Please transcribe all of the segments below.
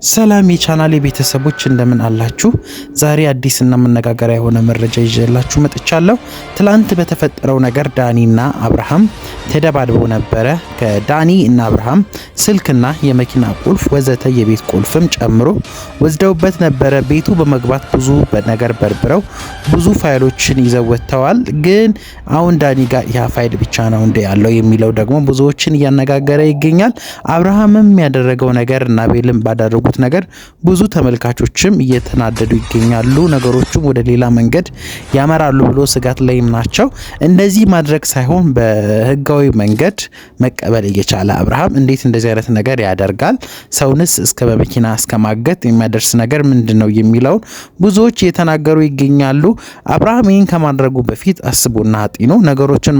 ሰላም የቻናሌ ቤተሰቦች እንደምን አላችሁ? ዛሬ አዲስና መነጋገሪያ የሆነ መረጃ ይዤላችሁ መጥቻለሁ። ትላንት በተፈጠረው ነገር ዳኒና አብርሃም ተደባድበው ነበረ። ከዳኒ እና አብርሃም ስልክና የመኪና ቁልፍ ወዘተ የቤት ቁልፍም ጨምሮ ወስደውበት ነበረ። ቤቱ በመግባት ብዙ ነገር በርብረው ብዙ ፋይሎችን ይዘው ወጥተዋል። ግን አሁን ዳኒ ጋር ያ ፋይል ብቻ ነው እንደ ያለው የሚለው ደግሞ ብዙዎችን እያነጋገረ ይገኛል። አብርሃምም ያደረገው ነገር እና ቤልም ባደረጉ ነገር ብዙ ተመልካቾችም እየተናደዱ ይገኛሉ። ነገሮቹም ወደ ሌላ መንገድ ያመራሉ ብሎ ስጋት ላይም ናቸው። እንደዚህ ማድረግ ሳይሆን በህጋዊ መንገድ መቀበል እየቻለ አብርሃም እንዴት እንደዚህ አይነት ነገር ያደርጋል? ሰውንስ እስከ በመኪና እስከ ማገት የሚያደርስ ነገር ምንድነው የሚለውን ብዙዎች እየተናገሩ ይገኛሉ። አብርሃም ይህን ከማድረጉ በፊት አስቦና አጢኖ ነገሮችን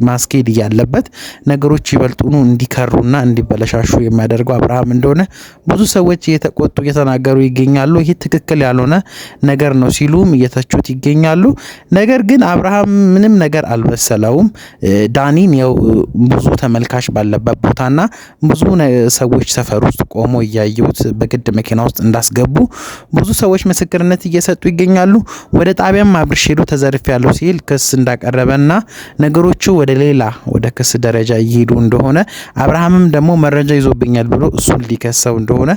ማስኬድ ያለበት ነገሮች ይበልጡኑ እንዲከሩና እንዲበለሻሹ የሚያደርገው አብርሃም እንደሆነ ብዙ ሰዎች እየተቆጡ እየተናገሩ ይገኛሉ። ይህ ትክክል ያልሆነ ነገር ነው ሲሉም እየተቹት ይገኛሉ። ነገር ግን አብርሃም ምንም ነገር አልመሰለውም። ዳኒን ያው ብዙ ተመልካች ባለበት ቦታና ብዙ ሰዎች ሰፈር ውስጥ ቆሞ እያዩት በግድ መኪና ውስጥ እንዳስገቡ ብዙ ሰዎች ምስክርነት እየሰጡ ይገኛሉ። ወደ ጣቢያም አብርሽ ሄዶ ተዘርፍ ያለው ሲል ክስ እንዳቀረበና ነገሮቹ ወደ ሌላ ወደ ክስ ደረጃ እየሄዱ እንደሆነ አብርሃምም ደግሞ መረጃ ይዞብኛል ብሎ እሱን ሊከሰው እንደሆነ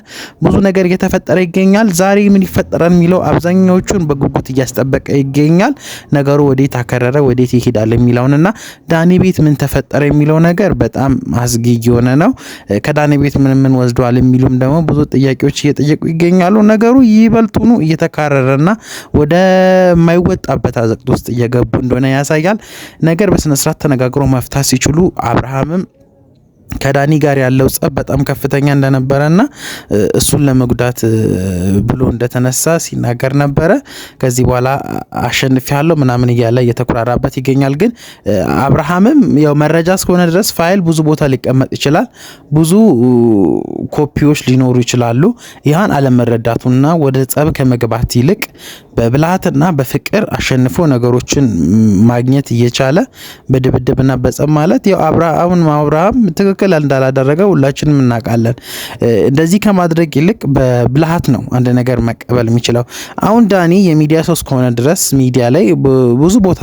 ብዙ ነገር እየተፈጠረ ይገኛል። ዛሬ ምን ይፈጠራል የሚለው አብዛኛዎቹን በጉጉት እያስጠበቀ ይገኛል። ነገሩ ወዴት አከረረ ወዴት ይሄዳል የሚለውንና ዳኒ ቤት ምን ተፈጠረ የሚለው ነገር በጣም አስጊ የሆነ ነው። ከዳኒ ቤት ምን ወስደዋል የሚሉም ደግሞ ብዙ ጥያቄዎች እየጠየቁ ይገኛሉ። ነገሩ ይበልጡኑ እየተካረረና ወደ ማይወጣበት አዘቅት ውስጥ እየገቡ እንደሆነ ያሳያል። ነገር በስነ ስርዓት ተነጋግሮ መፍታት ሲችሉ አብርሃምም ከዳኒ ጋር ያለው ጸብ በጣም ከፍተኛ እንደነበረና እሱን ለመጉዳት ብሎ እንደተነሳ ሲናገር ነበረ። ከዚህ በኋላ አሸንፊያለሁ ምናምን እያለ እየተኩራራበት ይገኛል። ግን አብርሃምም ያው መረጃ እስከሆነ ድረስ ፋይል ብዙ ቦታ ሊቀመጥ ይችላል፣ ብዙ ኮፒዎች ሊኖሩ ይችላሉ። ያን አለመረዳቱና ወደ ጸብ ከመግባት ይልቅ በብልሃትና በፍቅር አሸንፎ ነገሮችን ማግኘት እየቻለ በድብድብና በጸብ ማለት ያው አብርሃም ትክክል እንዳላደረገ ሁላችንም እናውቃለን። እንደዚህ ከማድረግ ይልቅ በብልሃት ነው አንድ ነገር መቀበል የሚችለው። አሁን ዳኒ የሚዲያ ሰው እስከሆነ ድረስ ሚዲያ ላይ ብዙ ቦታ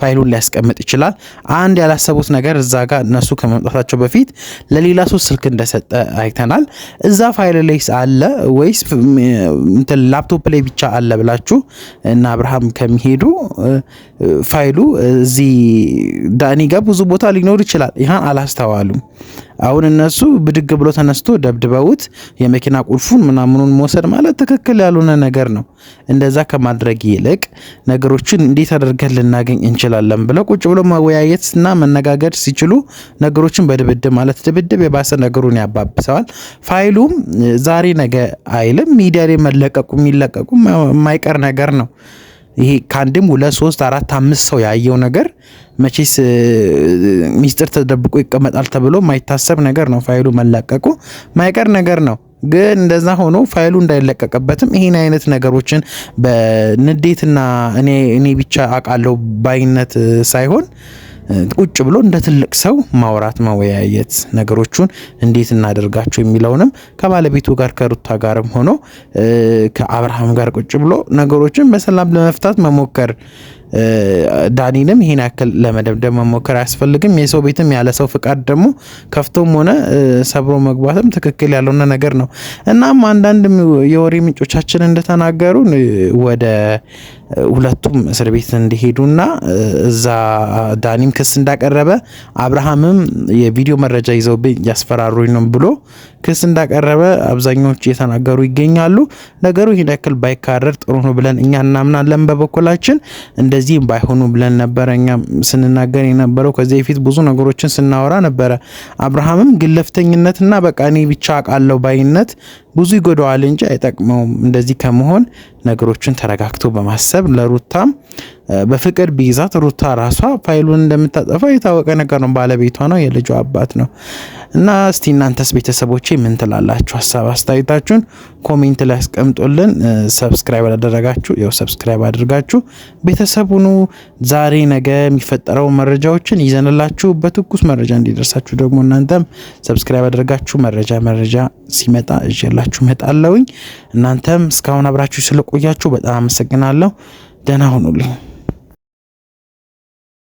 ፋይሉን ሊያስቀምጥ ይችላል። አንድ ያላሰቡት ነገር እዛ ጋር እነሱ ከመምጣታቸው በፊት ለሌላ ሰው ስልክ እንደሰጠ አይተናል። እዛ ፋይል ላይ አለ ወይስ ላፕቶፕ ላይ ብቻ አለ ብላችሁ እና አብርሃም ከሚሄዱ ፋይሉ እዚህ ዳኒ ጋር ብዙ ቦታ ሊኖር ይችላል። ይሄን አላስተዋሉም። አሁን እነሱ ብድግ ብሎ ተነስቶ ደብድበውት የመኪና ቁልፉን ምናምኑን መውሰድ ማለት ትክክል ያልሆነ ነገር ነው። እንደዛ ከማድረግ ይልቅ ነገሮችን እንዴት አድርገን ልናገኝ እንችላለን ብለው ቁጭ ብሎ መወያየትና መነጋገር ሲችሉ ነገሮችን በድብድብ ማለት ድብድብ የባሰ ነገሩን ያባብሰዋል። ፋይሉም ዛሬ ነገ አይልም። ሚዲያ ላይ መለቀቁ የሚለቀቁ የማይቀር ነገር ነው። ይሄ ከአንድም 2 3 4 5 ሰው ያየው ነገር መቼስ ሚስጥር ተደብቆ ይቀመጣል ተብሎ ማይታሰብ ነገር ነው። ፋይሉ መለቀቁ ማይቀር ነገር ነው። ግን እንደዛ ሆኖ ፋይሉ እንዳይለቀቅበትም ይሄን አይነት ነገሮችን በንዴትና እኔ ብቻ አውቃለሁ ባይነት ሳይሆን ቁጭ ብሎ እንደ ትልቅ ሰው ማውራት መወያየት ነገሮቹን እንዴት እናደርጋቸው የሚለውንም ከባለቤቱ ጋር ከሩታ ጋርም ሆኖ ከአብርሃም ጋር ቁጭ ብሎ ነገሮችን በሰላም ለመፍታት መሞከር። ዳኒንም ይሄን ያክል ለመደብደብ መሞከር አያስፈልግም። የሰው ቤትም ያለ ሰው ፍቃድ ደግሞ ከፍቶም ሆነ ሰብሮ መግባትም ትክክል ያልሆነ ነገር ነው። እናም አንዳንድ የወሬ ምንጮቻችን እንደተናገሩ ወደ ሁለቱም እስር ቤት እንዲሄዱና እዛ ዳኒም ክስ እንዳቀረበ አብርሃምም የቪዲዮ መረጃ ይዘውብኝ ያስፈራሩኝ ነው ብሎ ክስ እንዳቀረበ አብዛኞቹ እየተናገሩ ይገኛሉ። ነገሩ ይሄን ያክል ባይካረር ጥሩ ነው ብለን እኛ እናምናለን በበኩላችን። እንደዚህም ባይሆኑ ብለን ነበር እኛ ስንናገር የነበረው። ከዚህ በፊት ብዙ ነገሮችን ስናወራ ነበረ። አብርሃምም ግለፍተኝነትና በቃ እኔ ብቻ አውቃለሁ ባይነት ብዙ ይጎዳዋል እንጂ አይጠቅመውም። እንደዚህ ከመሆን ነገሮችን ተረጋግቶ በማሰብ ለሩታም በፍቅር ቢይዛት ሩታ ራሷ ፋይሉን እንደምታጠፋ የታወቀ ነገር ነው። ባለቤቷ ነው፣ የልጇ አባት ነው። እና እስቲ እናንተስ ቤተሰቦቼ ምን ትላላችሁ? ሀሳብ አስተያየታችሁን ኮሜንት ላይ አስቀምጡልን። ሰብስክራይብ አላደረጋችሁ ያው ሰብስክራይብ አድርጋችሁ ቤተሰብ ሁኑ። ዛሬ ነገ የሚፈጠረው መረጃዎችን ይዘንላችሁ በትኩስ መረጃ እንዲደርሳችሁ ደግሞ እናንተም ሰብስክራይብ አድርጋችሁ መረጃ ሲመጣ እዤላችሁ እመጣለሁኝ። እናንተም እስካሁን አብራችሁ ስለቆያችሁ በጣም አመሰግናለሁ። ደህና ሁኑልኝ።